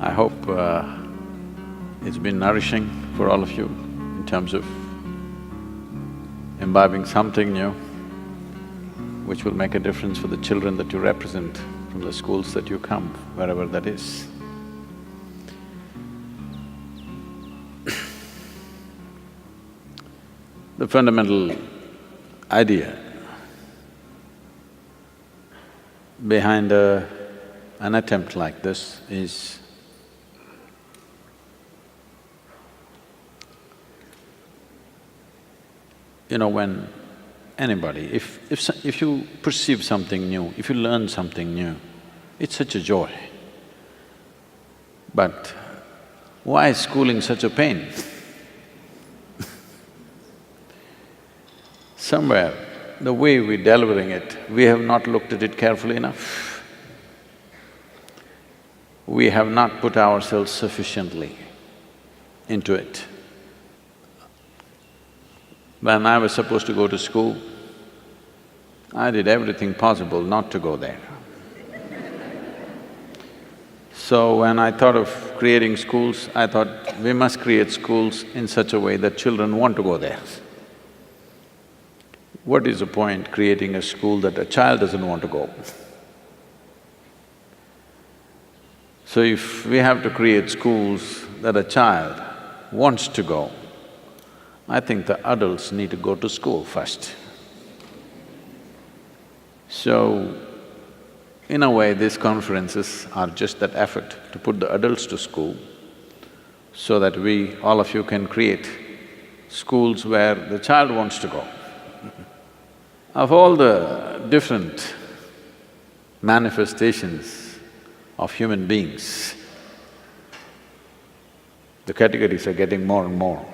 I hope it's been nourishing for all of you in terms of imbibing something new which will make a difference for the children that you represent from the schools that you come, wherever that is. The fundamental idea behind an attempt like this is when anybody, if you perceive something new, if you learn something new, it's such a joy. But why is schooling such a pain? Somewhere, the way we're delivering it, we have not looked at it carefully enough. We have not put ourselves sufficiently into it. When I was supposed to go to school, I did everything possible not to go there. So when I thought of creating schools, I thought we must create schools in such a way that children want to go there. What is the point creating a school that a child doesn't want to go? So if we have to create schools that a child wants to go, I think the adults need to go to school first. So, in a way, these conferences are just that effort to put the adults to school so that we, all of you, can create schools where the child wants to go. Of all the different manifestations of human beings, the categories are getting more and more.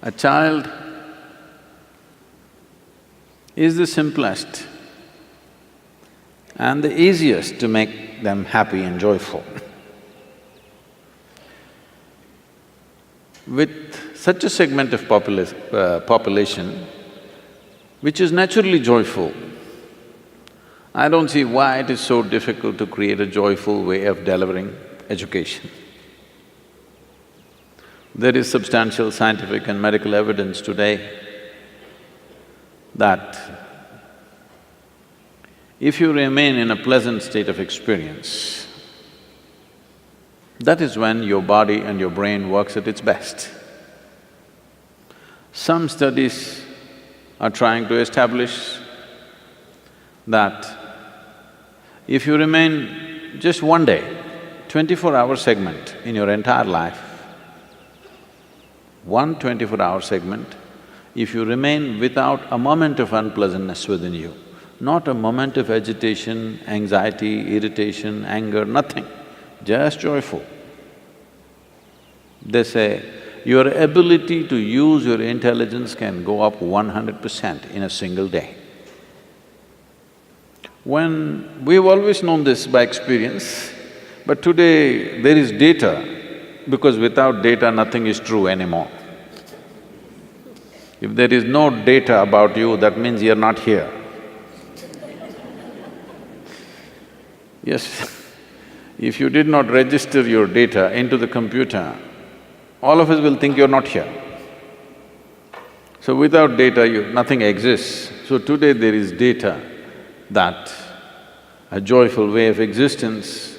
A child is the simplest and the easiest to make them happy and joyful. With such a segment of population which is naturally joyful, I don't see why it is so difficult to create a joyful way of delivering education. There is substantial scientific and medical evidence today that if you remain in a pleasant state of experience, that is when your body and your brain works at its best. Some studies are trying to establish that if you remain just one day, 24-hour segment in your entire life, one 24-hour segment, if you remain without a moment of unpleasantness within you, not a moment of agitation, anxiety, irritation, anger, nothing, just joyful. They say, your ability to use your intelligence can go up 100% in a single day. We've always known this by experience, but today there is data, because without data nothing is true anymore. If there is no data about you, that means you're not here. Yes, if you did not register your data into the computer, all of us will think you're not here. So without data, nothing exists. So today there is data that a joyful way of existence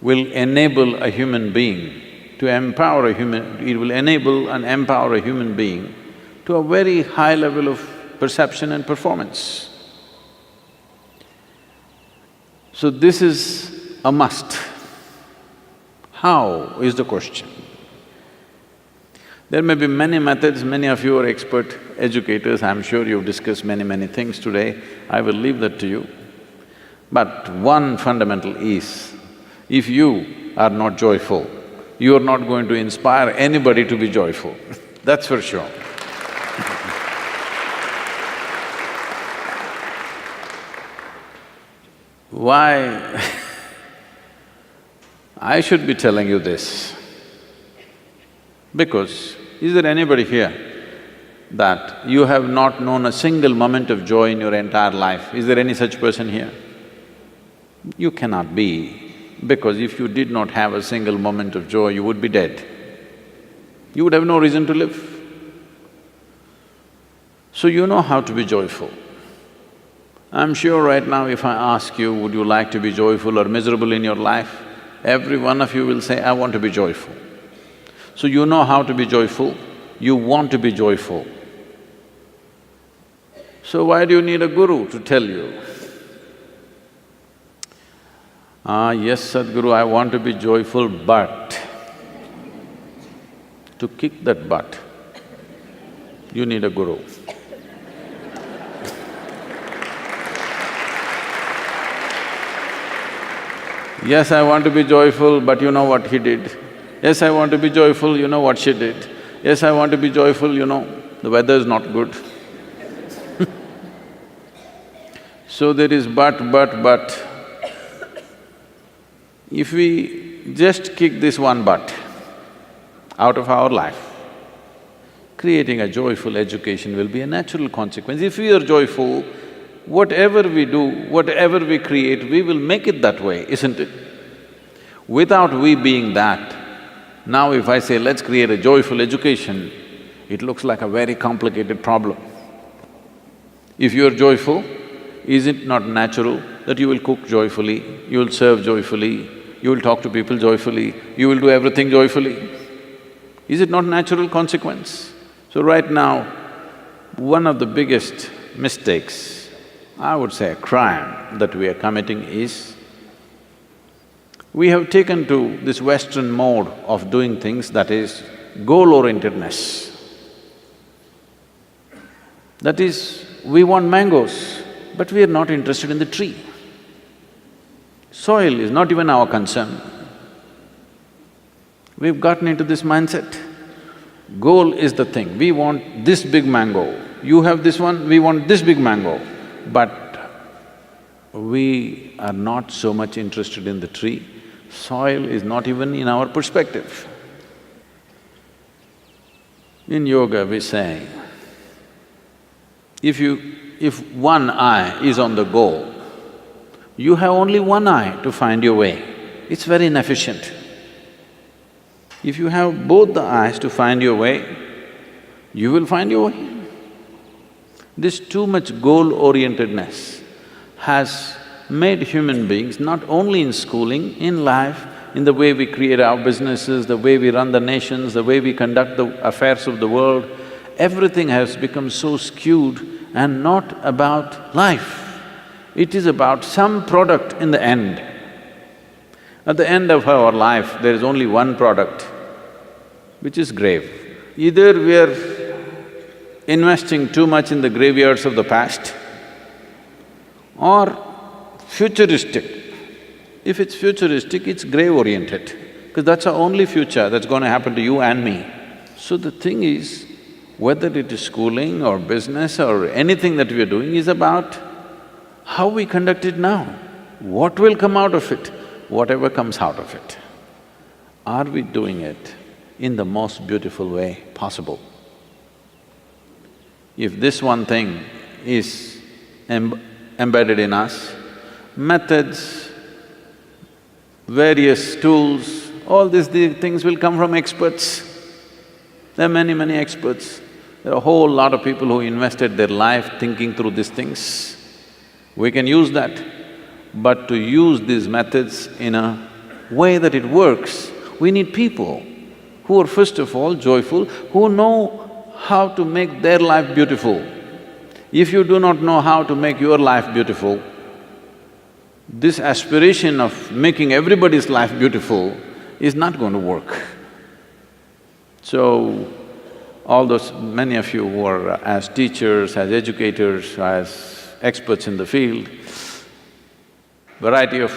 will enable a human being to empower a human… it will enable and empower a human being to a very high level of perception and performance. So this is a must. How is the question. There may be many methods, many of you are expert educators, I'm sure you've discussed many things today, I will leave that to you. But one fundamental is, if you are not joyful, you are not going to inspire anybody to be joyful, that's for sure. Why I should be telling you this? Because is there anybody here that you have not known a single moment of joy in your entire life? Is there any such person here? You cannot be. Because if you did not have a single moment of joy, you would be dead. You would have no reason to live. So you know how to be joyful. I'm sure right now if I ask you, would you like to be joyful or miserable in your life? Every one of you will say, I want to be joyful. So you know how to be joyful, you want to be joyful. So why do you need a guru to tell you? Yes, Sadhguru, I want to be joyful, but… To kick that butt, you need a guru. Yes, I want to be joyful, but you know what he did. Yes, I want to be joyful, you know what she did. Yes, I want to be joyful, you know, the weather is not good. So there is but. If we just kick this one but out of our life, creating a joyful education will be a natural consequence. If we are joyful, whatever we do, whatever we create, we will make it that way, isn't it? Without we being that, now if I say, let's create a joyful education, it looks like a very complicated problem. If you are joyful, is it not natural that you will cook joyfully, you will serve joyfully, you will talk to people joyfully, you will do everything joyfully? Is it not natural consequence? So right now, one of the biggest mistakes, I would say a crime that we are committing is, we have taken to this Western mode of doing things, that is goal-orientedness. That is, we want mangoes, but we are not interested in the tree. Soil is not even our concern. We've gotten into this mindset. Goal is the thing, we want this big mango, you have this one, we want this big mango. But we are not so much interested in the tree, soil is not even in our perspective. In yoga we say, if one eye is on the goal, you have only one eye to find your way. It's very inefficient. If you have both the eyes to find your way, you will find your way. This too much goal-orientedness has made human beings, not only in schooling, in life, in the way we create our businesses, the way we run the nations, the way we conduct the affairs of the world, everything has become so skewed and not about life. It is about some product in the end. At the end of our life, there is only one product, which is grave. Either we are investing too much in the graveyards of the past, or futuristic. If it's futuristic, it's grave-oriented, because that's our only future that's going to happen to you and me. So the thing is, whether it is schooling or business or anything that we are doing is about how we conduct it now. What will come out of it? Whatever comes out of it. Are we doing it in the most beautiful way possible? If this one thing is embedded in us, methods, various tools, all these things will come from experts. There are many experts. There are a whole lot of people who invested their life thinking through these things. We can use that, but to use these methods in a way that it works, we need people who are first of all joyful, who know how to make their life beautiful. If you do not know how to make your life beautiful, this aspiration of making everybody's life beautiful is not going to work. So, all those… many of you who are as teachers, as educators, as experts in the field, variety of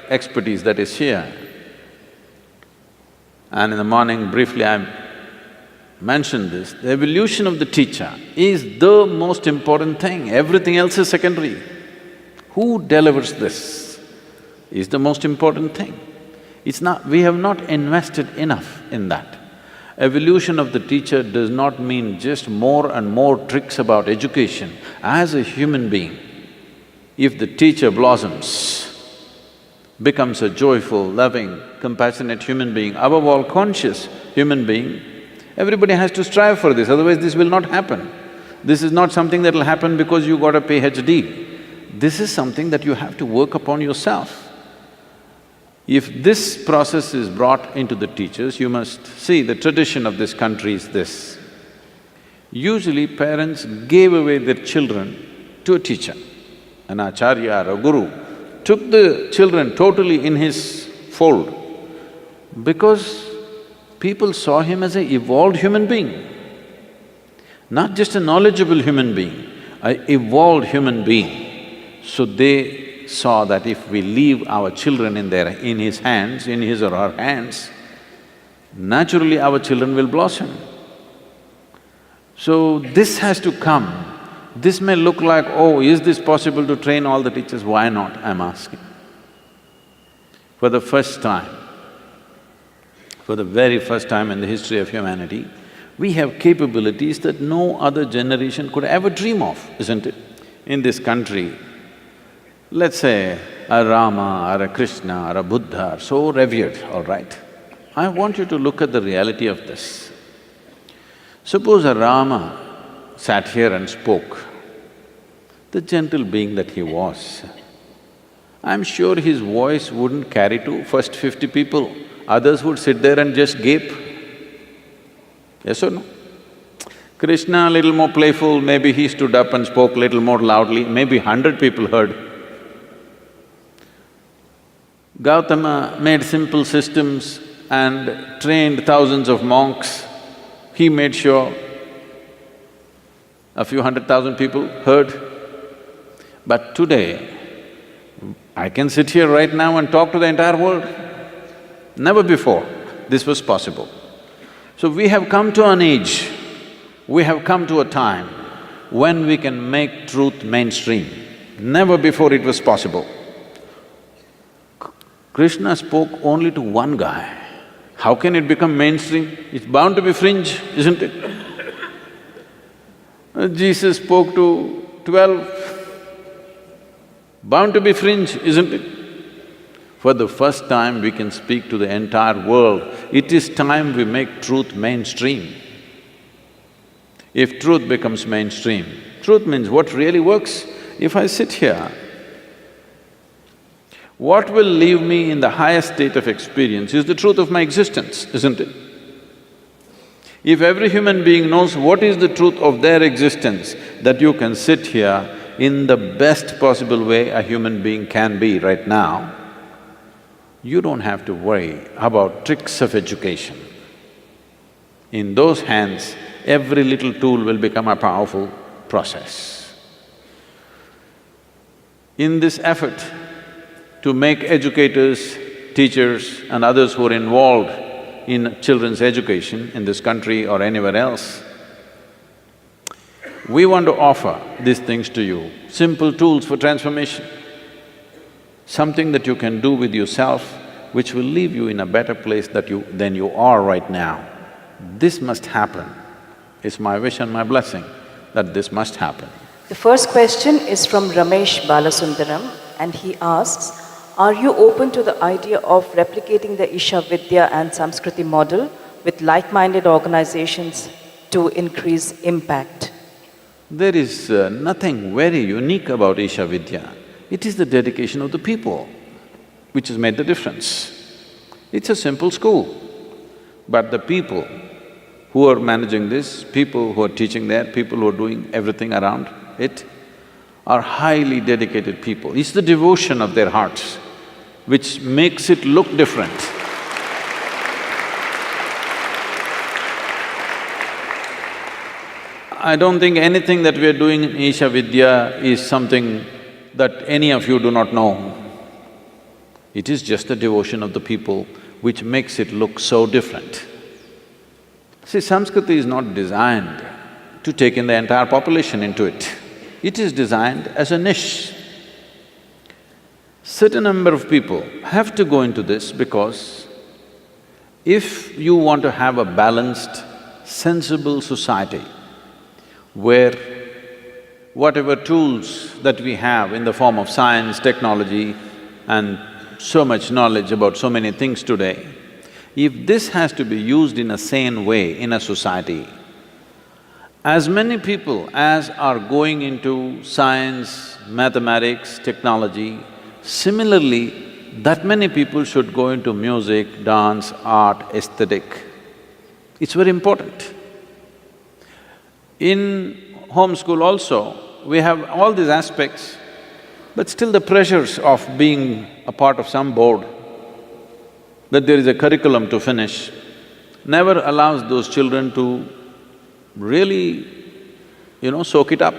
expertise that is here. And in the morning, briefly I mentioned this, the evolution of the teacher is the most important thing, everything else is secondary. Who delivers this is the most important thing. It's not… we have not invested enough in that. Evolution of the teacher does not mean just more and more tricks about education. As a human being, if the teacher blossoms, becomes a joyful, loving, compassionate human being, above all conscious human being, everybody has to strive for this, otherwise this will not happen. This is not something that will happen because you got a PhD. This is something that you have to work upon yourself. If this process is brought into the teachers, you must see the tradition of this country is this. Usually parents gave away their children to a teacher, an acharya or a guru, took the children totally in his fold because people saw him as an evolved human being, not just a knowledgeable human being, an evolved human being. So they saw that if we leave our children in his hands, in his or her hands, naturally our children will blossom. So this has to come. This may look like, oh, is this possible to train all the teachers? Why not, I'm asking. For the first time, for the very first time in the history of humanity, we have capabilities that no other generation could ever dream of, isn't it? In this country, let's say a Rama or a Krishna or a Buddha are so revered, all right? I want you to look at the reality of this. Suppose a Rama sat here and spoke, the gentle being that he was, I'm sure his voice wouldn't carry to first 50 people, others would sit there and just gape. Yes or no? Krishna, a little more playful, maybe he stood up and spoke little more loudly, maybe 100 people heard. Gautama made simple systems and trained thousands of monks. He made sure a few 100,000 people heard. But today, I can sit here right now and talk to the entire world. Never before this was possible. So we have come to an age, we have come to a time when we can make truth mainstream. Never before it was possible. Krishna spoke only to one guy. How can it become mainstream? It's bound to be fringe, isn't it? Jesus spoke to 12, bound to be fringe, isn't it? For the first time we can speak to the entire world. It is time we make truth mainstream. If truth becomes mainstream, truth means what really works. If I sit here, what will leave me in the highest state of experience is the truth of my existence, isn't it? If every human being knows what is the truth of their existence, that you can sit here in the best possible way a human being can be right now, you don't have to worry about tricks of education. In those hands, every little tool will become a powerful process. In this effort to make educators, teachers and others who are involved in children's education in this country or anywhere else, we want to offer these things to you, simple tools for transformation. Something that you can do with yourself which will leave you in a better place than you are right now. This must happen. It's my wish and my blessing that this must happen. The first question is from Ramesh Balasundaram, and he asks, are you open to the idea of replicating the Isha Vidya and Samskriti model with like-minded organizations to increase impact? There is nothing very unique about Isha Vidya. It is the dedication of the people which has made the difference. It's a simple school, but the people who are managing this, people who are teaching there, people who are doing everything around it, are highly dedicated people. It's the devotion of their hearts which makes it look different. I don't think anything that we are doing in Isha Vidya is something that any of you do not know. It is just the devotion of the people which makes it look so different. See, Samskriti is not designed to take in the entire population into it. It is designed as a niche. Certain number of people have to go into this because if you want to have a balanced, sensible society where whatever tools that we have in the form of science, technology and so much knowledge about so many things today, if this has to be used in a sane way in a society, as many people as are going into science, mathematics, technology, similarly, that many people should go into music, dance, art, aesthetic. It's very important. In homeschool also, we have all these aspects, but still the pressures of being a part of some board, that there is a curriculum to finish, never allows those children to really, soak it up.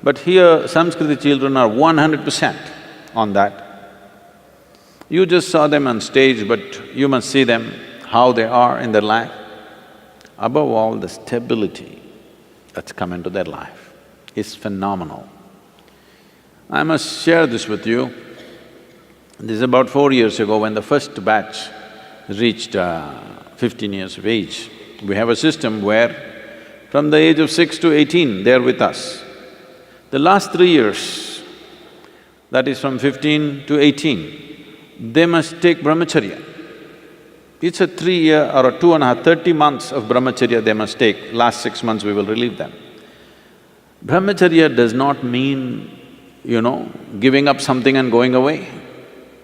But here, Sanskriti children are 100% on that. You just saw them on stage, but you must see them, how they are in their life. Above all, the stability that's come into their life is phenomenal. I must share this with you. This is about 4 years ago when the first batch reached 15 years of age. We have a system where from the age of 6 to 18, they're with us. The last 3 years, that is from 15 to 18, they must take brahmacharya. It's a 3-year or a 2.5, 30 months of brahmacharya they must take. Last 6 months we will relieve them. Brahmacharya does not mean, giving up something and going away.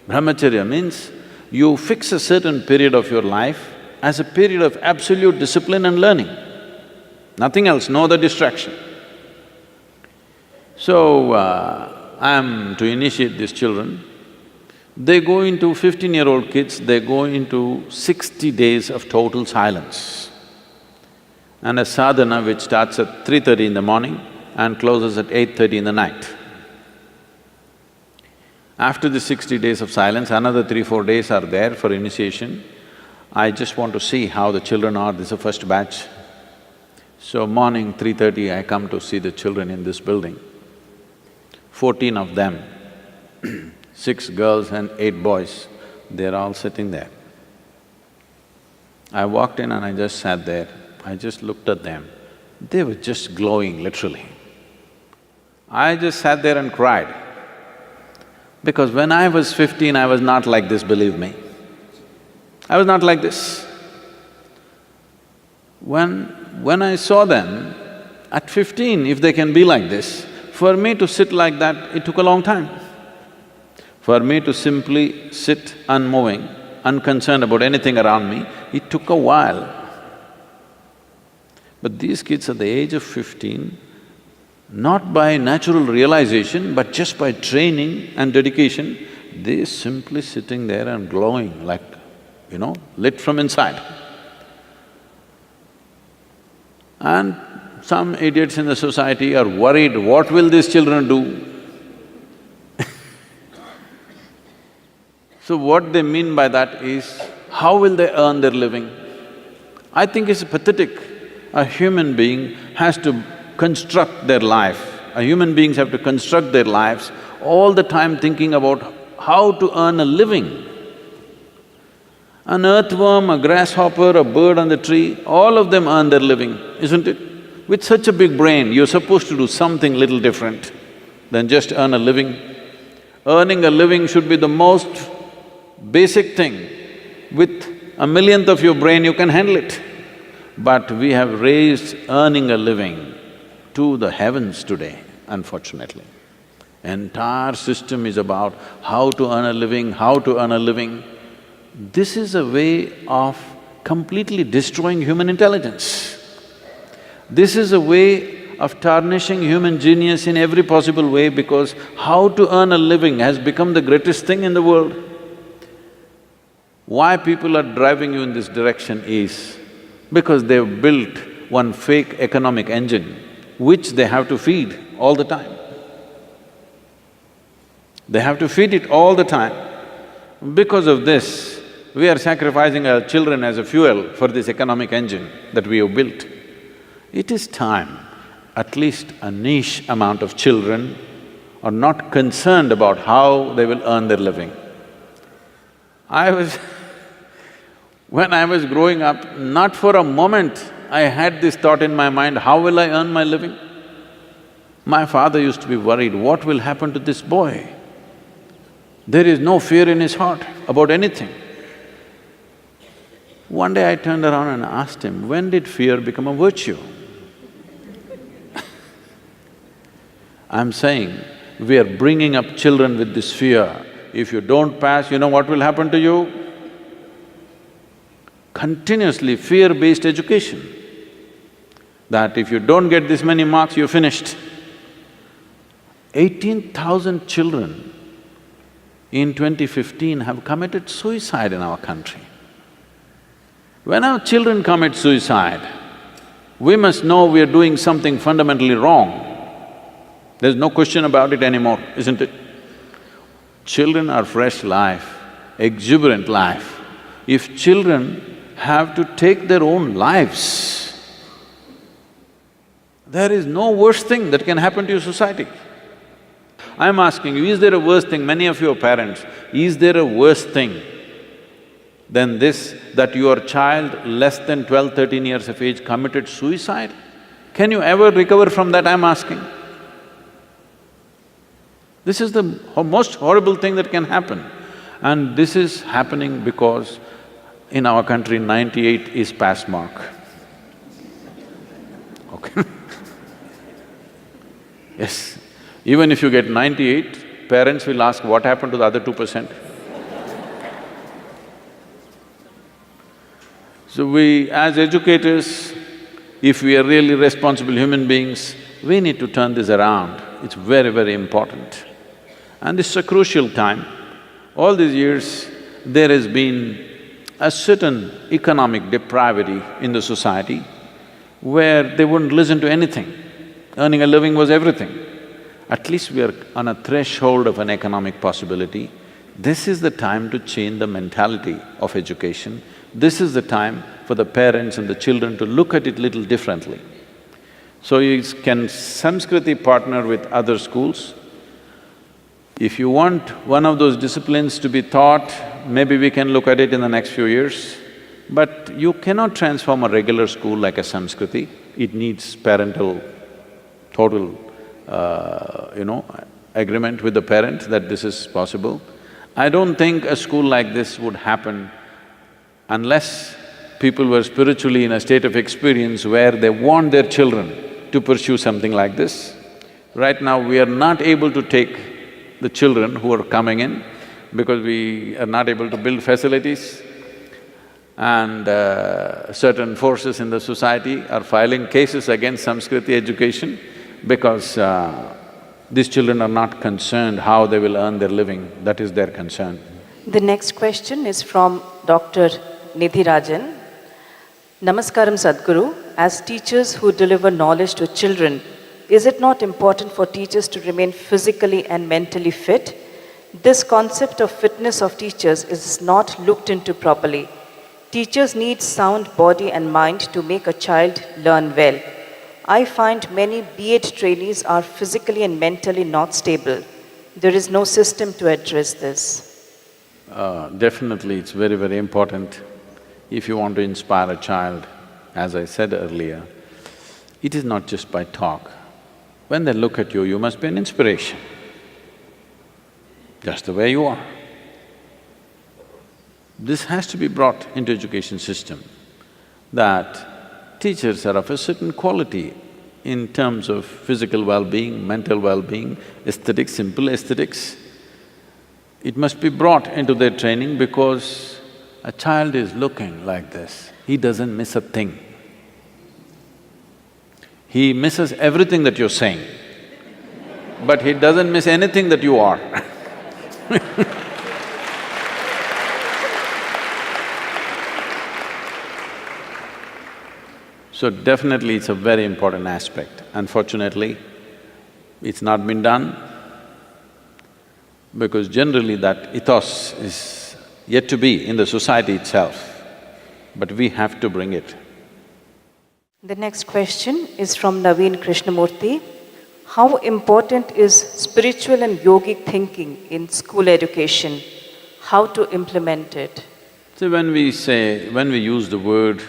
Brahmacharya means you fix a certain period of your life as a period of absolute discipline and learning. Nothing else, no other distraction. So, I'm to initiate these children. They go into 15-year-old kids, they go into 60 days of total silence. And a sadhana which starts at 3:30 in the morning and closes at 8:30 in the night. After the 60 days of silence, another 3-4 days are there for initiation. I just want to see how the children are, this is the first batch. So morning 3:30, I come to see the children in this building. 14 of them, 6 girls and 8 boys, they're all sitting there. I walked in and I just sat there, I just looked at them. They were just glowing, literally. I just sat there and cried. Because when I was 15, I was not like this, believe me. I was not like this. When I saw them, at 15, if they can be like this, for me to sit like that, it took a long time. For me to simply sit unmoving, unconcerned about anything around me, it took a while. But these kids at the age of 15, not by natural realization, but just by training and dedication, they're simply sitting there and glowing like, lit from inside. And some idiots in the society are worried, what will these children do? So what they mean by that is, how will they earn their living? I think it's pathetic. A human being has to construct their life. Human beings have to construct their lives all the time thinking about how to earn a living. An earthworm, a grasshopper, a bird on the tree, all of them earn their living, isn't it? With such a big brain, you're supposed to do something little different than just earn a living. Earning a living should be the most basic thing. With a millionth of your brain, you can handle it. But we have raised earning a living to the heavens today, unfortunately. Entire system is about how to earn a living, how to earn a living. This is a way of completely destroying human intelligence. This is a way of tarnishing human genius in every possible way, because how to earn a living has become the greatest thing in the world. Why people are driving you in this direction is because they've built one fake economic engine which they have to feed all the time. They have to feed it all the time. Because of this, we are sacrificing our children as a fuel for this economic engine that we have built. It is time, at least a niche amount of children are not concerned about how they will earn their living. When I was growing up, not for a moment I had this thought in my mind, how will I earn my living? My father used to be worried, what will happen to this boy? There is no fear in his heart about anything. One day I turned around and asked him, when did fear become a virtue? I'm saying, we are bringing up children with this fear. If you don't pass, you know what will happen to you? Continuously fear-based education. That if you don't get this many marks, you're finished. 18,000 children in 2015 have committed suicide in our country. When our children commit suicide, we must know we are doing something fundamentally wrong. There's no question about it anymore, isn't it? Children are fresh life, exuberant life. If children have to take their own lives, there is no worse thing that can happen to your society. I'm asking you, is there a worse thing? Many of you are parents, is there a worse thing than this, that your child less than 12, 13 years of age committed suicide? Can you ever recover from that, I'm asking? This is the most horrible thing that can happen. And this is happening because in our country, 98 is pass mark. Okay Yes, even if you get 98, parents will ask, what happened to the other 2%? So we, as educators, if we are really responsible human beings, we need to turn this around. It's very, very important. And this is a crucial time. All these years, there has been a certain economic depravity in the society where they wouldn't listen to anything. Earning a living was everything. At least we are on a threshold of an economic possibility. This is the time to change the mentality of education. This is the time for the parents and the children to look at it little differently. So can Samskriti partner with other schools? If you want one of those disciplines to be taught, maybe we can look at it in the next few years. But you cannot transform a regular school like a Samskriti. It needs parental total, agreement with the parent that this is possible. I don't think a school like this would happen unless people were spiritually in a state of experience where they want their children to pursue something like this. Right now, we are not able to take the children who are coming in because we are not able to build facilities, and certain forces in the society are filing cases against Samskriti education because these children are not concerned how they will earn their living, that is their concern. The next question is from Dr. Nidhi Rajan. Namaskaram Sadhguru, as teachers who deliver knowledge to children, is it not important for teachers to remain physically and mentally fit? This concept of fitness of teachers is not looked into properly. Teachers need sound body and mind to make a child learn well. I find many B.Ed trainees are physically and mentally not stable. There is no system to address this. Definitely, it's very, very important. If you want to inspire a child, as I said earlier, it is not just by talk. When they look at you, you must be an inspiration, just the way you are. This has to be brought into education system, that teachers are of a certain quality in terms of physical well-being, mental well-being, aesthetics, simple aesthetics. It must be brought into their training because a child is looking like this, he doesn't miss a thing. He misses everything that you're saying, but he doesn't miss anything that you are So definitely it's a very important aspect. Unfortunately, it's not been done because generally that ethos is yet to be in the society itself, but we have to bring it. The next question is from Naveen Krishnamurthy. How important is spiritual and yogic thinking in school education? How to implement it? So when we use the word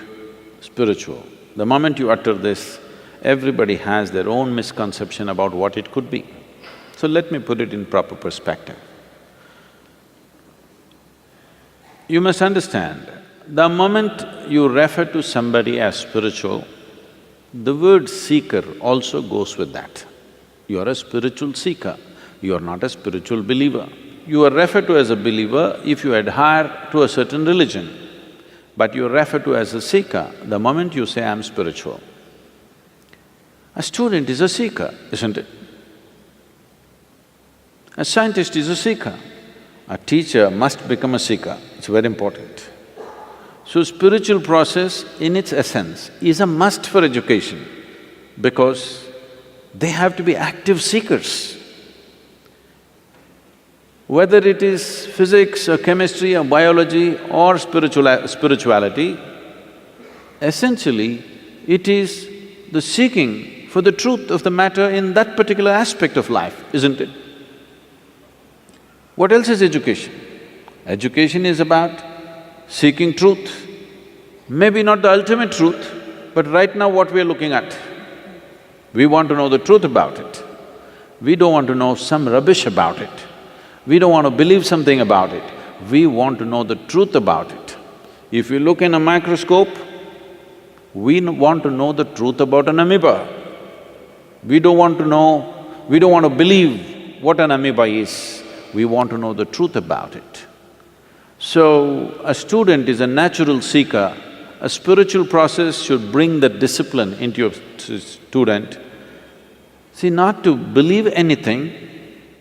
spiritual, the moment you utter this, everybody has their own misconception about what it could be. So let me put it in proper perspective. You must understand, the moment you refer to somebody as spiritual, the word seeker also goes with that. You are a spiritual seeker, you are not a spiritual believer. You are referred to as a believer if you adhere to a certain religion, but you are referred to as a seeker the moment you say, I'm spiritual. A student is a seeker, isn't it? A scientist is a seeker. A teacher must become a seeker, it's very important. So spiritual process in its essence is a must for education because they have to be active seekers. Whether it is physics or chemistry or biology or spirituality, essentially it is the seeking for the truth of the matter in that particular aspect of life, isn't it? What else is education? Education is about seeking truth. Maybe not the ultimate truth, but right now what we are looking at. We want to know the truth about it. We don't want to know some rubbish about it. We don't want to believe something about it. We want to know the truth about it. If you look in a microscope, we want to know the truth about an amoeba. We don't want to believe what an amoeba is. We want to know the truth about it. So, a student is a natural seeker. A spiritual process should bring that discipline into your student. See, not to believe anything,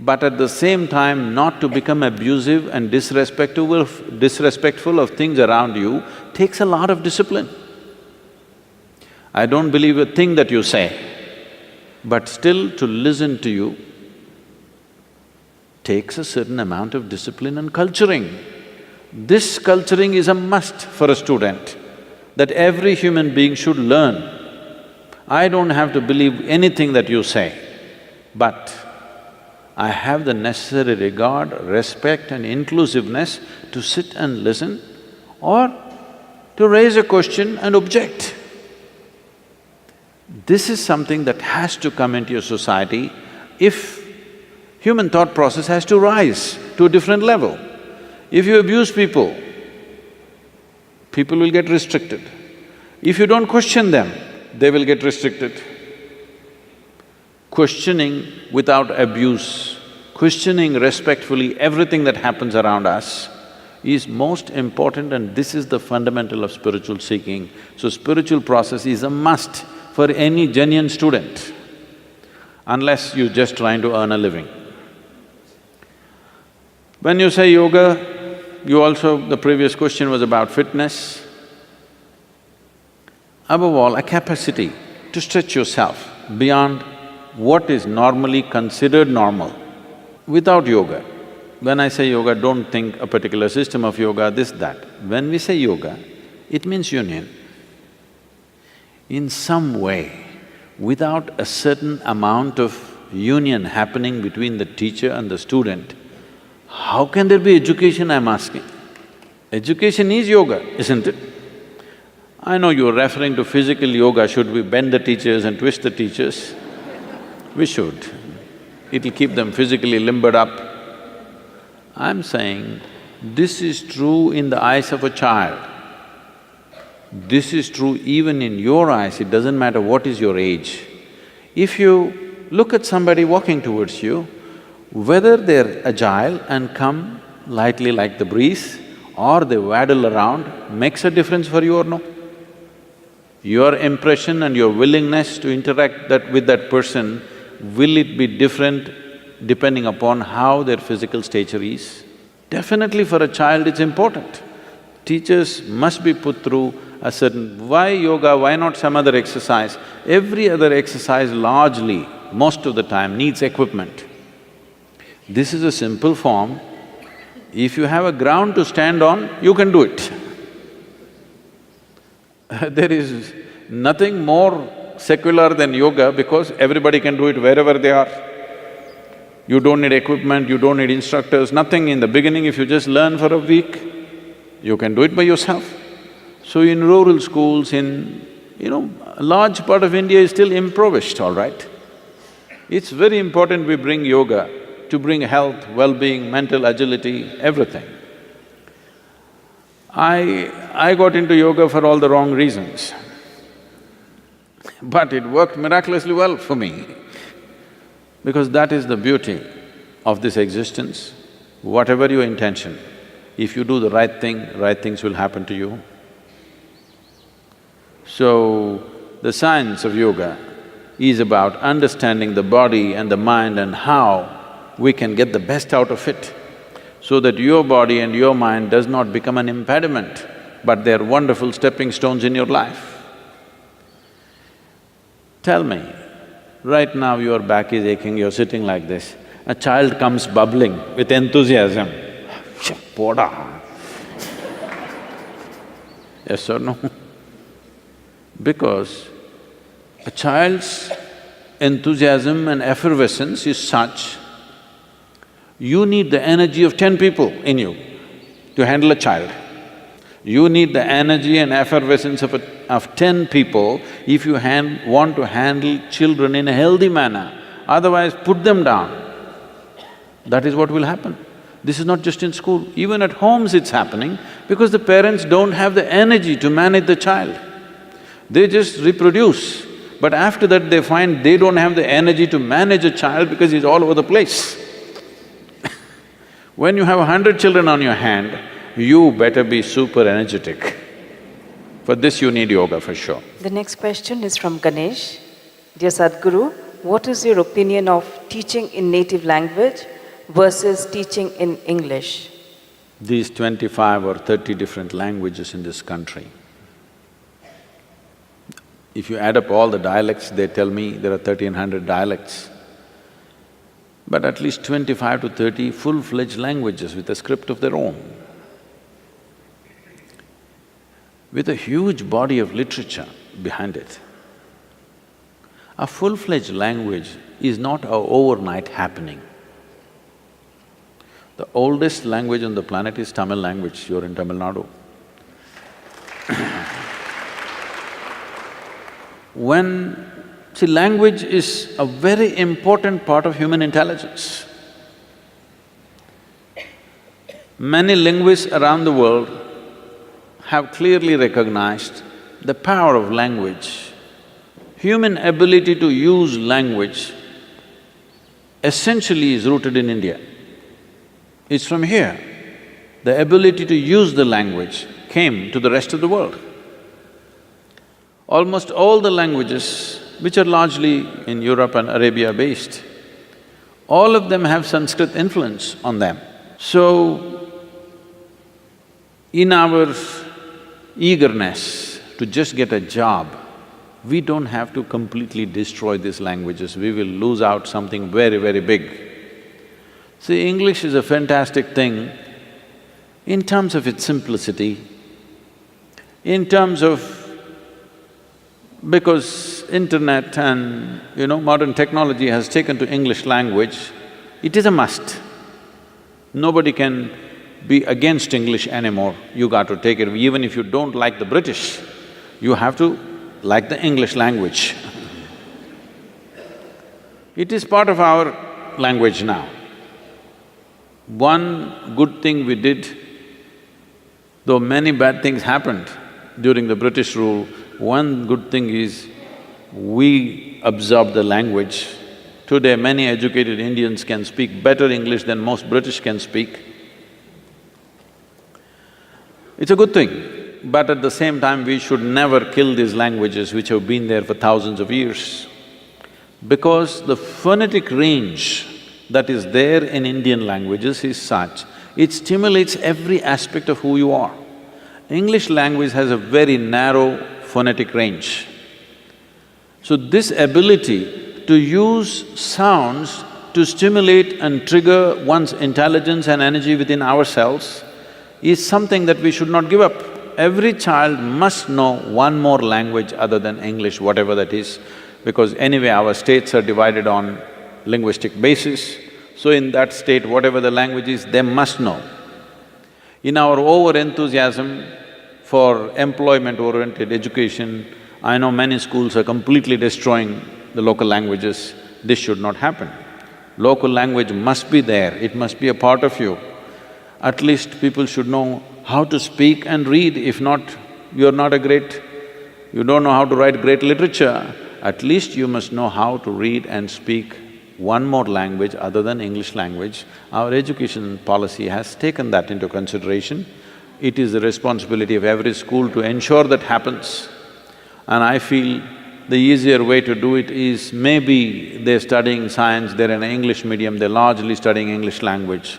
but at the same time not to become abusive and disrespectful of things around you takes a lot of discipline. I don't believe a thing that you say, but still to listen to you takes a certain amount of discipline and culturing. This culturing is a must for a student, that every human being should learn. I don't have to believe anything that you say, but I have the necessary regard, respect and inclusiveness to sit and listen or to raise a question and object. This is something that has to come into your society if human thought process has to rise to a different level. If you abuse people, people will get restricted. If you don't question them, they will get restricted. Questioning without abuse, questioning respectfully everything that happens around us is most important, and this is the fundamental of spiritual seeking. So spiritual process is a must for any genuine student, unless you're just trying to earn a living. When you say yoga, the previous question was about fitness. Above all, a capacity to stretch yourself beyond what is normally considered normal. Without yoga, when I say yoga, don't think a particular system of yoga, this, that. When we say yoga, it means union. In some way, without a certain amount of union happening between the teacher and the student, how can there be education, I'm asking? Education is yoga, isn't it? I know you're referring to physical yoga, should we bend the teachers and twist the teachers? We should. It'll keep them physically limbered up. I'm saying, this is true in the eyes of a child. This is true even in your eyes, it doesn't matter what is your age. If you look at somebody walking towards you, whether they're agile and come lightly like the breeze or they waddle around makes a difference for you or no? Your impression and your willingness to interact with that person, will it be different depending upon how their physical stature is? Definitely for a child it's important. Teachers must be put through a certain… Why yoga, why not some other exercise? Every other exercise largely, most of the time, needs equipment. This is a simple form. If you have a ground to stand on, you can do it. There is nothing more secular than yoga because everybody can do it wherever they are. You don't need equipment, you don't need instructors, nothing. In the beginning, if you just learn for a week, you can do it by yourself. So in rural schools, a large part of India is still impoverished, all right? It's very important we bring yoga to bring health, well-being, mental agility, everything. I got into yoga for all the wrong reasons, but it worked miraculously well for me, because that is the beauty of this existence. Whatever your intention, if you do the right thing, right things will happen to you. So, the science of yoga is about understanding the body and the mind and how we can get the best out of it, so that your body and your mind does not become an impediment, but they're wonderful stepping stones in your life. Tell me, right now your back is aching, you're sitting like this, a child comes bubbling with enthusiasm, poda. Yes or no? Because a child's enthusiasm and effervescence is such, you need the energy of 10 people in you to handle a child. You need the energy and effervescence of 10 people if you want to handle children in a healthy manner. Otherwise, put them down. That is what will happen. This is not just in school, even at homes it's happening because the parents don't have the energy to manage the child. They just reproduce, but after that they find they don't have the energy to manage a child because he's all over the place. When you have 100 children on your hand, you better be super energetic. For this you need yoga for sure. The next question is from Ganesh. Dear Sadhguru, what is your opinion of teaching in native language versus teaching in English? These 25 or 30 different languages in this country, if you add up all the dialects, they tell me there are 1,300 dialects, but at least 25 to 30 full-fledged languages with a script of their own, with a huge body of literature behind it. A full-fledged language is not an overnight happening. The oldest language on the planet is Tamil language, you're in Tamil Nadu. See, language is a very important part of human intelligence. Many linguists around the world have clearly recognized the power of language. Human ability to use language essentially is rooted in India. It's from here. The ability to use the language came to the rest of the world. Almost all the languages, which are largely in Europe and Arabia based, all of them have Sanskrit influence on them. So, in our eagerness to just get a job, we don't have to completely destroy these languages, we will lose out something very, very big. See, English is a fantastic thing in terms of its simplicity, in terms of… because internet and, modern technology has taken to English language, it is a must. Nobody can be against English anymore, you got to take it. Even if you don't like the British, you have to like the English language. It is part of our language now. One good thing we did, though many bad things happened during the British rule, one good thing is we absorbed the language. Today, many educated Indians can speak better English than most British can speak. It's a good thing, but at the same time, we should never kill these languages which have been there for thousands of years. Because the phonetic range that is there in Indian languages is such, it stimulates every aspect of who you are. English language has a very narrow phonetic range. So this ability to use sounds to stimulate and trigger one's intelligence and energy within ourselves is something that we should not give up. Every child must know one more language other than English, whatever that is, because anyway our states are divided on linguistic basis. So in that state, whatever the language is, they must know. In our over-enthusiasm for employment-oriented education, I know many schools are completely destroying the local languages. This should not happen. Local language must be there, it must be a part of you. At least people should know how to speak and read. If not, you don't know how to write great literature, at least you must know how to read and speak one more language other than English language. Our education policy has taken that into consideration. It is the responsibility of every school to ensure that happens. And I feel the easier way to do it is maybe they're studying science, they're in an English medium, they're largely studying English language.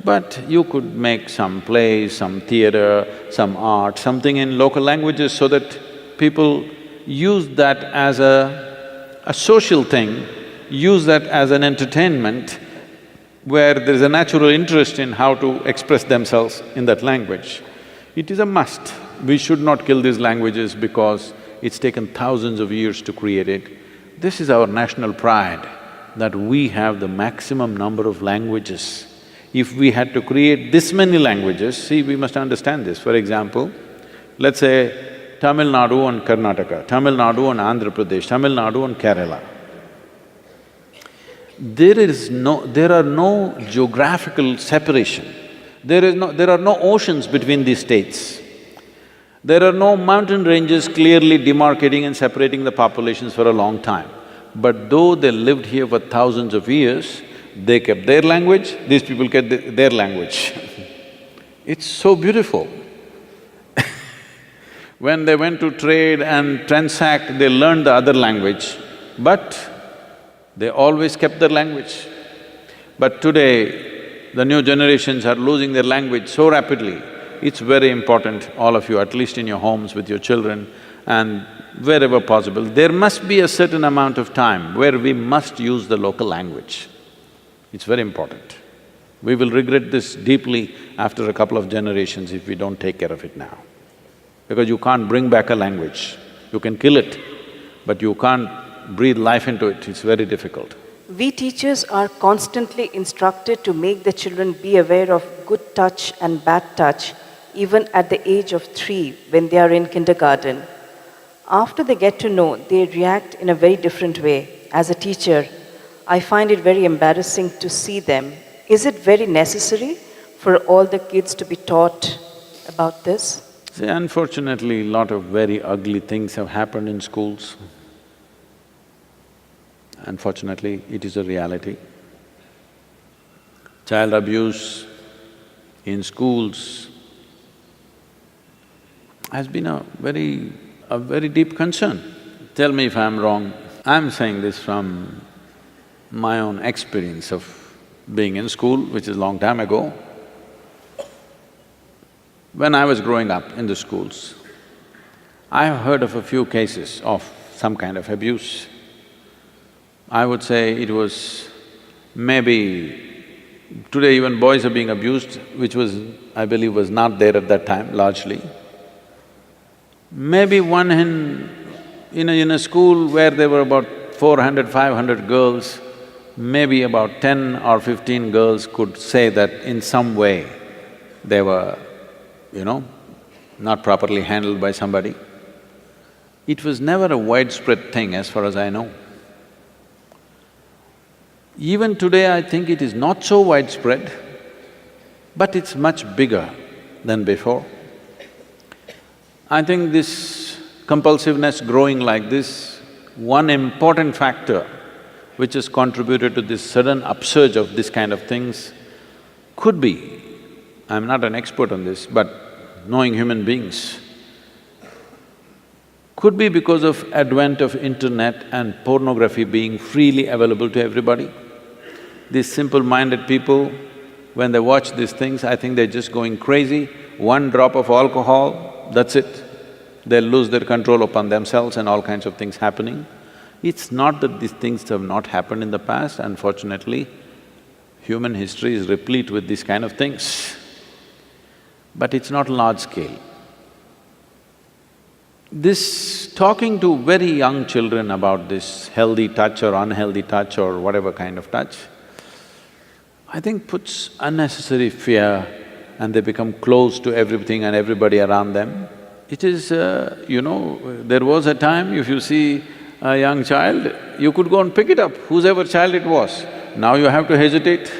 But you could make some plays, some theatre, some art, something in local languages so that people use that as a social thing, use that as an entertainment where there's a natural interest in how to express themselves in that language. It is a must. We should not kill these languages because it's taken thousands of years to create it. This is our national pride, that we have the maximum number of languages. If we had to create this many languages, see, we must understand this. For example, let's say Tamil Nadu and Karnataka, Tamil Nadu and Andhra Pradesh, Tamil Nadu and Kerala. There are no geographical separation. There are no oceans between these states. There are no mountain ranges clearly demarcating and separating the populations for a long time. But though they lived here for thousands of years, they kept their language, these people kept their language. It's so beautiful. When they went to trade and transact, they learned the other language, but they always kept their language. But today, the new generations are losing their language so rapidly. It's very important, all of you, at least in your homes with your children and wherever possible, there must be a certain amount of time where we must use the local language. It's very important. We will regret this deeply after a couple of generations if we don't take care of it now. Because you can't bring back a language. You can kill it, but you can't breathe life into it, it's very difficult. We teachers are constantly instructed to make the children be aware of good touch and bad touch, even at the age of 3 when they are in kindergarten. After they get to know, they react in a very different way. As a teacher, I find it very embarrassing to see them. Is it very necessary for all the kids to be taught about this? See, unfortunately, a lot of very ugly things have happened in schools. Unfortunately, it is a reality. Child abuse in schools has been a very deep concern. Tell me if I'm wrong. I'm saying this from my own experience of being in school, which is a long time ago. When I was growing up in the schools, I have heard of a few cases of some kind of abuse. I would say it was maybe… today even boys are being abused, which was, I believe, was not there at that time largely. Maybe one in a school where there were about 400, 500 girls, maybe about 10 or 15 girls could say that in some way they were, not properly handled by somebody. It was never a widespread thing as far as I know. Even today, I think it is not so widespread, but it's much bigger than before. I think this compulsiveness growing like this, one important factor which has contributed to this sudden upsurge of this kind of things could be, I'm not an expert on this, but knowing human beings, could be because of advent of internet and pornography being freely available to everybody. These simple-minded people, when they watch these things, I think they're just going crazy. One drop of alcohol, that's it. They'll lose their control upon themselves and all kinds of things happening. It's not that these things have not happened in the past, unfortunately, human history is replete with these kind of things. But it's not large scale. This… talking to very young children about this healthy touch or unhealthy touch or whatever kind of touch, I think puts unnecessary fear and they become close to everything and everybody around them. It is, there was a time if you see a young child, you could go and pick it up, whosever child it was. Now you have to hesitate.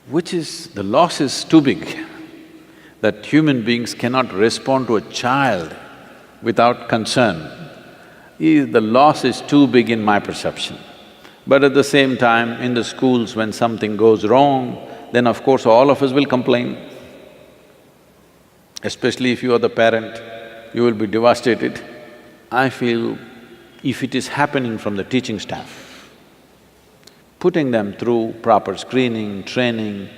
which is… the loss is too big, that human beings cannot respond to a child without concern. The loss is too big in my perception. But at the same time, in the schools, when something goes wrong, then of course all of us will complain. Especially if you are the parent, you will be devastated. I feel if it is happening from the teaching staff, putting them through proper screening, training,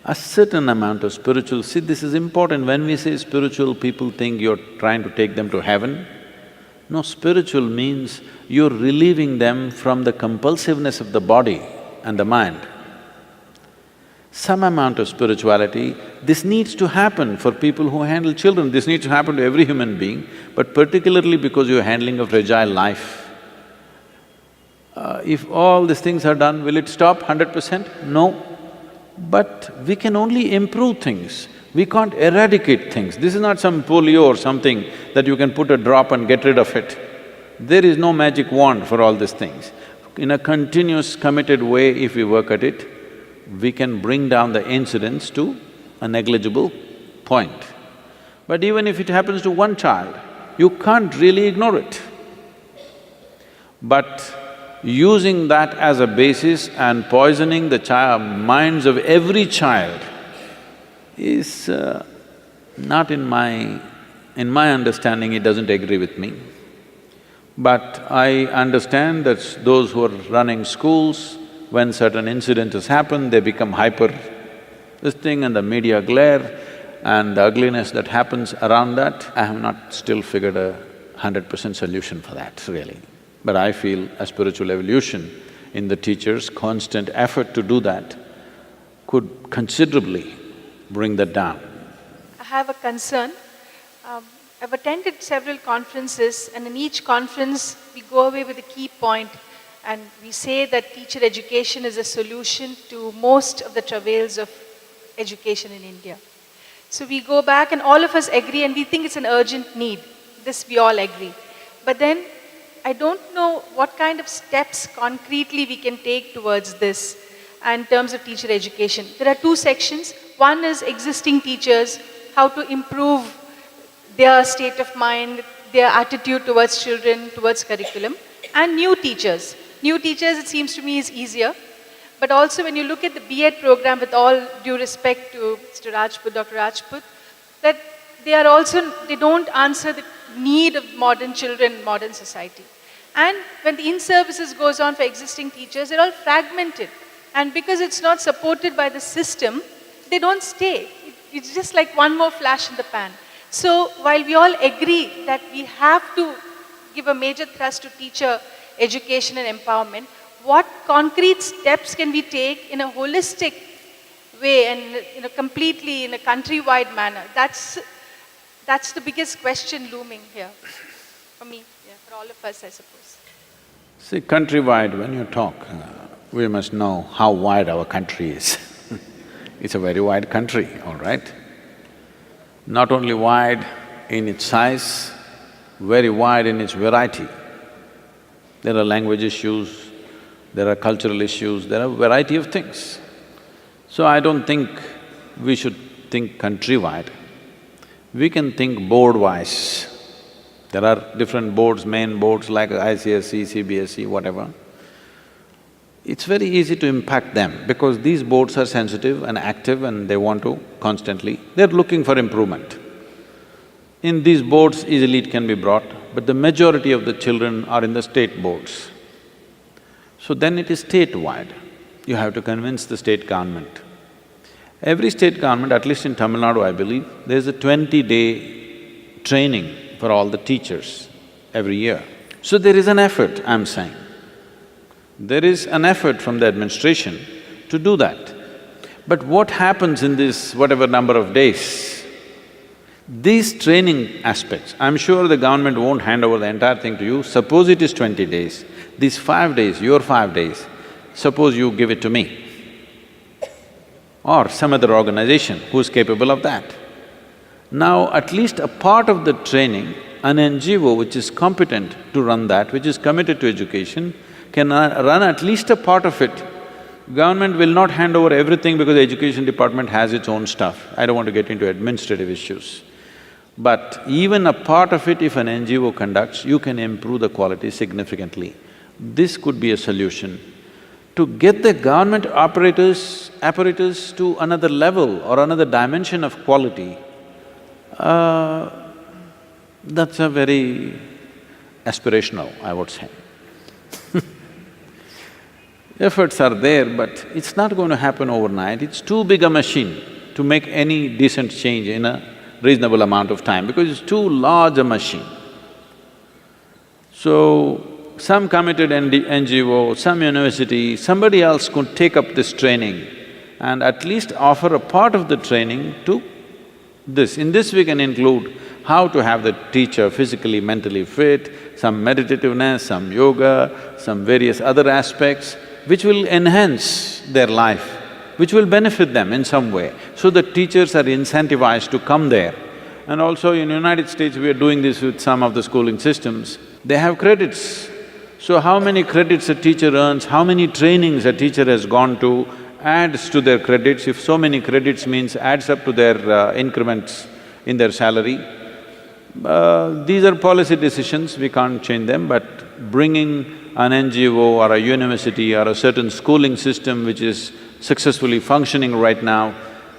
a certain amount of spiritual… See, this is important. When we say spiritual, people think you're trying to take them to heaven. No, spiritual means you're relieving them from the compulsiveness of the body and the mind. Some amount of spirituality, this needs to happen for people who handle children, this needs to happen to every human being, but particularly because you're handling a fragile life. If all these things are done, will it stop 100%? No. But we can only improve things, we can't eradicate things. This is not some polio or something that you can put a drop and get rid of it. There is no magic wand for all these things. In a continuous, committed way, if we work at it, we can bring down the incidence to a negligible point. But even if it happens to one child, you can't really ignore it. But using that as a basis and poisoning the minds of every child is not in my… in my understanding, it doesn't agree with me. But I understand that those who are running schools, when certain incidents happen, they become hyper this thing, and the media glare and the ugliness that happens around that, I have not still figured a 100% solution for that, really. But I feel a spiritual evolution in the teachers' constant effort to do that could considerably bring that down. I have a concern. I've attended several conferences, and in each conference we go away with a key point, and we say that teacher education is a solution to most of the travails of education in India. So we go back and all of us agree, and we think it's an urgent need. This we all agree. But then I don't know what kind of steps concretely we can take towards this in terms of teacher education. There are two sections. One is existing teachers, how to improve their state of mind, their attitude towards children, towards curriculum, and new teachers. New teachers, it seems to me, is easier. But also when you look at the B.Ed program, with all due respect to Mr. Rajput, Dr. Rajput, that they don't answer the need of modern children, modern society. And when the in-services goes on for existing teachers, they're all fragmented. And because it's not supported by the system, they don't stay. It's just like one more flash in the pan. So while we all agree that we have to give a major thrust to teacher education and empowerment, what concrete steps can we take in a holistic way and completely in a countrywide manner? That's the biggest question looming here for me, for all of us, I suppose. See, countrywide, when you talk, we must know how wide our country is. It's a very wide country, all right? Not only wide in its size, very wide in its variety. There are language issues, there are cultural issues, there are a variety of things. So I don't think we should think countrywide. We can think board-wise. There are different boards, main boards like ICSE, CBSE, whatever. It's very easy to impact them because these boards are sensitive and active and they want to constantly… they're looking for improvement. In these boards, easily it can be brought, but the majority of the children are in the state boards. So then it is statewide. You have to convince the state government. Every state government, at least in Tamil Nadu, I believe, there's a 20-day training for all the teachers every year. So there is an effort, I'm saying. There is an effort from the administration to do that. But what happens in this whatever number of days? These training aspects, I'm sure the government won't hand over the entire thing to you. Suppose it is 20 days, these 5 days, your 5 days, suppose you give it to me or some other organization who's capable of that. Now, at least a part of the training, an NGO which is competent to run that, which is committed to education, can run at least a part of it Government will not hand over everything because the education department has its own stuff. I don't want to get into administrative issues. But even a part of it, if an NGO conducts, you can improve the quality significantly. This could be a solution. To get the government apparatus to another level or another dimension of quality, that's a very aspirational, I would say. Efforts are there, but it's not going to happen overnight. It's too big a machine to make any decent change in a reasonable amount of time because it's too large a machine. So, some committed NGO, some university, somebody else could take up this training and at least offer a part of the training to this. In this we can include how to have the teacher physically, mentally fit, some meditativeness, some yoga, some various other aspects which will enhance their life, which will benefit them in some way. So the teachers are incentivized to come there. And also in United States, we are doing this with some of the schooling systems. They have credits. So how many credits a teacher earns, how many trainings a teacher has gone to, adds to their credits. If so many credits means adds up to their increments in their salary. These are policy decisions, we can't change them, but bringing an NGO or a university or a certain schooling system which is successfully functioning right now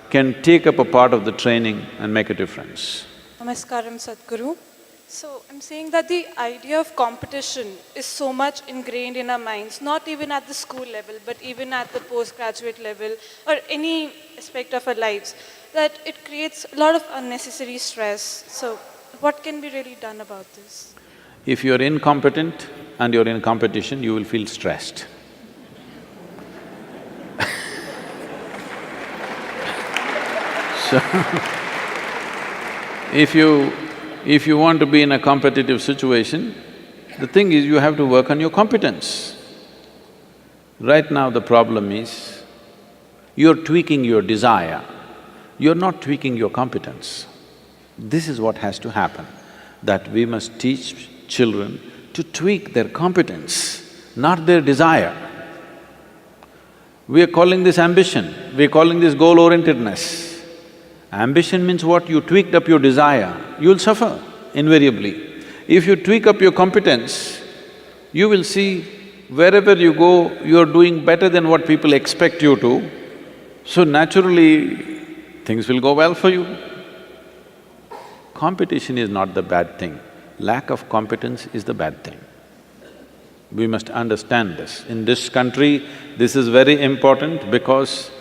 can take up a part of the training and make a difference. Namaskaram, Sadhguru. So, I'm saying that the idea of competition is so much ingrained in our minds, not even at the school level, but even at the postgraduate level or any aspect of our lives, that it creates a lot of unnecessary stress. So, what can be really done about this? If you're incompetent and you're in competition, you will feel stressed. So, if you want to be in a competitive situation, the thing is you have to work on your competence. Right now the problem is, you're tweaking your desire, you're not tweaking your competence. This is what has to happen, that we must teach children to tweak their competence, not their desire. We are calling this ambition, we are calling this goal-orientedness. Ambition means what? You tweaked up your desire, you'll suffer invariably. If you tweak up your competence, you will see wherever you go, you're doing better than what people expect you to, so naturally things will go well for you. Competition is not the bad thing, lack of competence is the bad thing. We must understand this. In this country, this is very important because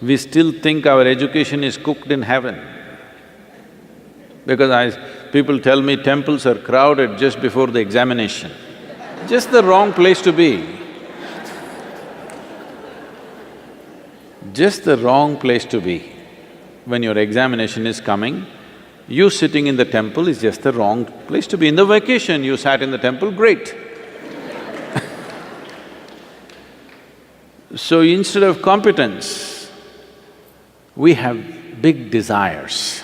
we still think our education is cooked in heaven. Because people tell me temples are crowded just before the examination. Just the wrong place to be. Just the wrong place to be. When your examination is coming, you sitting in the temple is just the wrong place to be. In the vacation, you sat in the temple, great. So instead of competence, we have big desires.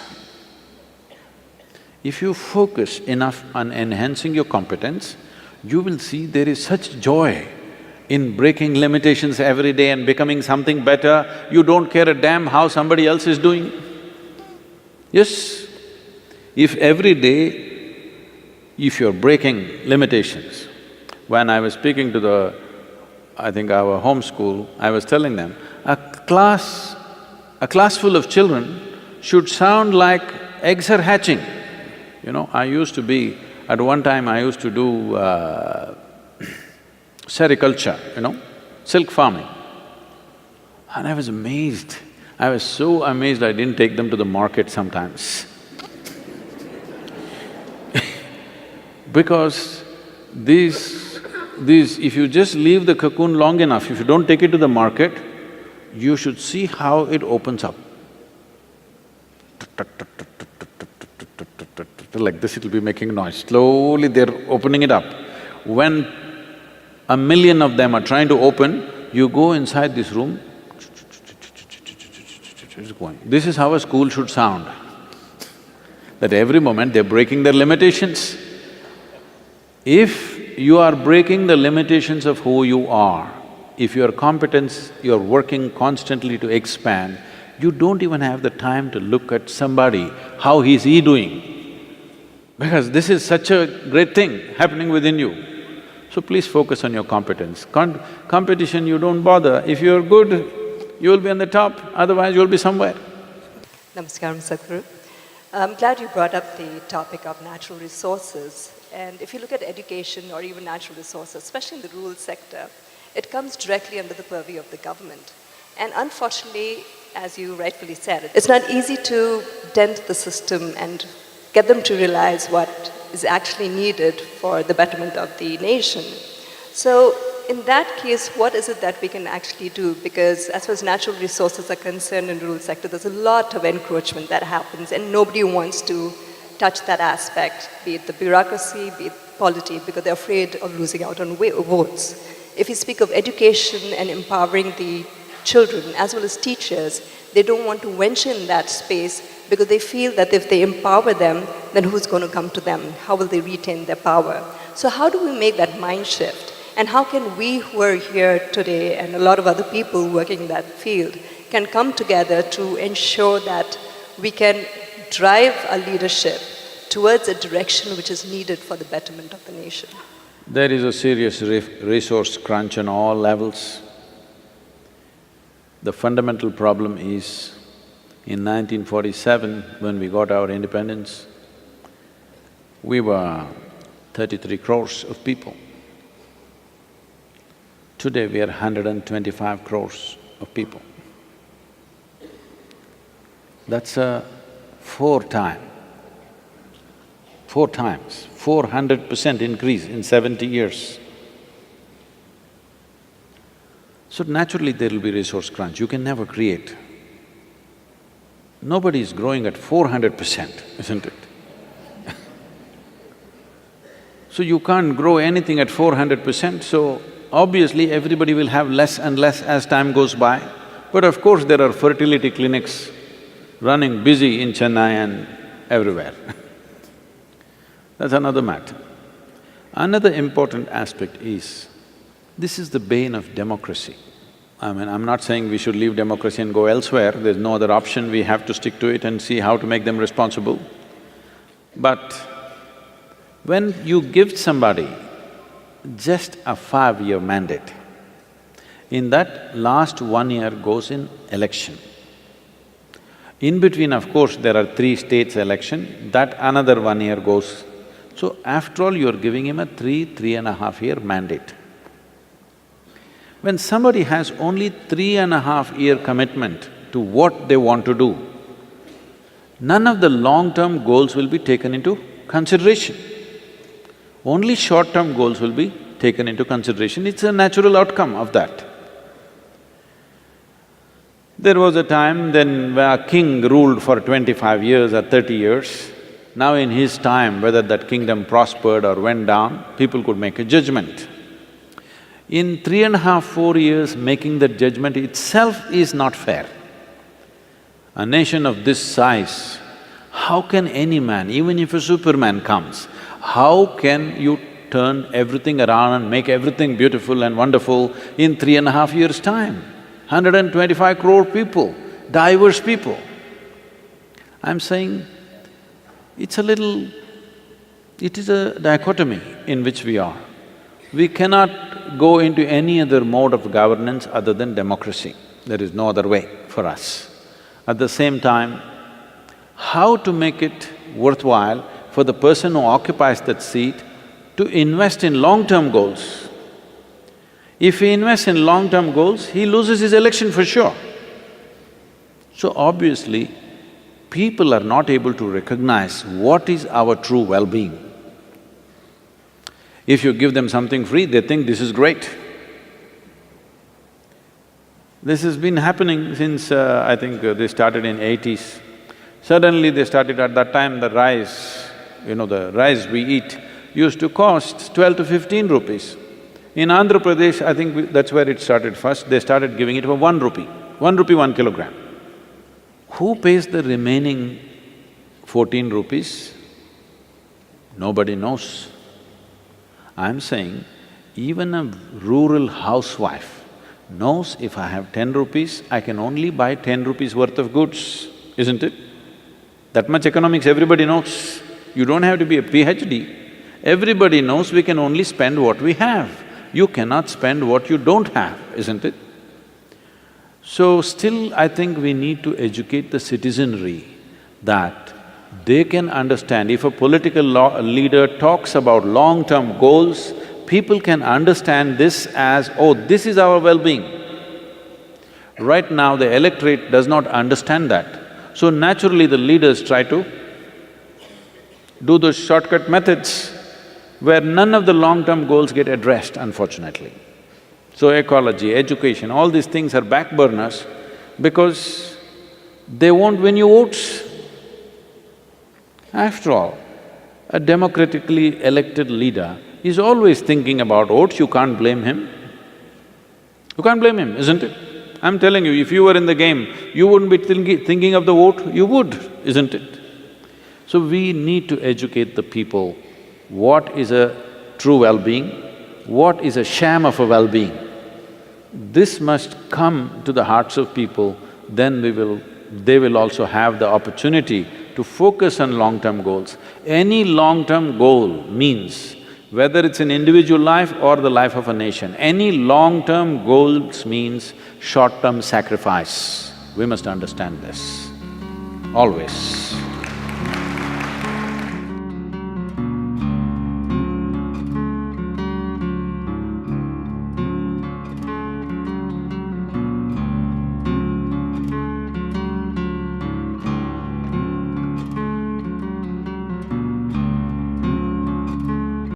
If you focus enough on enhancing your competence, you will see there is such joy in breaking limitations every day and becoming something better. You don't care a damn how somebody else is doing. Yes, if every day, if you're breaking limitations. When I was speaking to I think our home school, I was telling them, a class full of children should sound like eggs are hatching. You know, at one time I used to do sericulture, silk farming. And I was amazed. I was so amazed I didn't take them to the market sometimes. Because if you just leave the cocoon long enough, if you don't take it to the market, you should see how it opens up. Like this it'll be making noise. Slowly they're opening it up. When 1,000,000 of them are trying to open, you go inside this room, it's going. This is how a school should sound. That every moment they're breaking their limitations. If you are breaking the limitations of who you are, if your competence, you're working constantly to expand, you don't even have the time to look at somebody, how is he doing? Because this is such a great thing happening within you. So please focus on your competence. Competition, you don't bother. If you're good, you'll be on the top, otherwise you'll be somewhere. Namaskaram, Sadhguru. I'm glad you brought up the topic of natural resources. And if you look at education or even natural resources, especially in the rural sector, it comes directly under the purview of the government. And unfortunately, as you rightfully said, it's not easy to dent the system and get them to realize what is actually needed for the betterment of the nation. So in that case, what is it that we can actually do? Because as far as natural resources are concerned in the rural sector, there's a lot of encroachment that happens and nobody wants to touch that aspect, be it the bureaucracy, be it polity, because they're afraid of losing out on votes. If you speak of education and empowering the children as well as teachers, they don't want to venture in that space because they feel that if they empower them, then who's going to come to them? How will they retain their power? So how do we make that mind shift? And how can we who are here today and a lot of other people working in that field can come together to ensure that we can drive our leadership towards a direction which is needed for the betterment of the nation? There is a serious resource crunch on all levels. The fundamental problem is, in 1947, when we got our independence, we were 33 crores of people. Today we are 125 crores of people. That's a 400% increase in 70 years. So naturally there will be resource crunch, you can never create. Nobody is growing at 400%, isn't it? So you can't grow anything at 400%, so obviously everybody will have less and less as time goes by. But of course there are fertility clinics running busy in Chennai and everywhere. That's another matter. Another important aspect is, this is the bane of democracy. I mean, I'm not saying we should leave democracy and go elsewhere, there's no other option, we have to stick to it and see how to make them responsible. But when you give somebody just a 5-year mandate, in that last 1 year goes in election. In between, of course, there are 3 states election, that another 1 year goes. So after all, you're giving him a 3.5 year mandate. When somebody has only 3.5 year commitment to what they want to do, none of the long-term goals will be taken into consideration. Only short-term goals will be taken into consideration, it's a natural outcome of that. There was a time then where a king ruled for 25 years or 30 years. Now in his time, whether that kingdom prospered or went down, people could make a judgment. In 3.5–4 years, making that judgment itself is not fair. A nation of this size, how can any man, even if a Superman comes, how can you turn everything around and make everything beautiful and wonderful in 3.5 years' time? 125 crore people, diverse people. I'm saying, it is a dichotomy in which we are. We cannot go into any other mode of governance other than democracy. There is no other way for us. At the same time, how to make it worthwhile for the person who occupies that seat to invest in long-term goals. If he invests in long-term goals, he loses his election for sure. So obviously, people are not able to recognize what is our true well-being. If you give them something free, they think this is great. This has been happening since, I think they started in 80s. Suddenly they started at that time, the rice, the rice we eat used to cost 12 to 15 rupees. In Andhra Pradesh, I think that's where it started first, they started giving it for 1 rupee, 1 rupee 1 kilogram. Who pays the remaining 14 rupees? Nobody knows. I'm saying, even a rural housewife knows if I have 10 rupees, I can only buy 10 rupees worth of goods, isn't it? That much economics everybody knows. You don't have to be a PhD. Everybody knows we can only spend what we have. You cannot spend what you don't have, isn't it? So still I think we need to educate the citizenry that they can understand. If a political leader talks about long-term goals, people can understand this as, oh, this is our well-being. Right now the electorate does not understand that. So naturally the leaders try to do those shortcut methods where none of the long-term goals get addressed, unfortunately. So ecology, education, all these things are back burners because they won't win you votes. After all, a democratically elected leader is always thinking about votes, you can't blame him. You can't blame him, isn't it? I'm telling you, if you were in the game, you wouldn't be thinking of the vote, you would, isn't it? So we need to educate the people what is a true well-being, what is a sham of a well-being. This must come to the hearts of people, then they will also have the opportunity to focus on long-term goals. Any long-term goal means, whether it's an individual life or the life of a nation, any long-term goals means short-term sacrifice. We must understand this, always.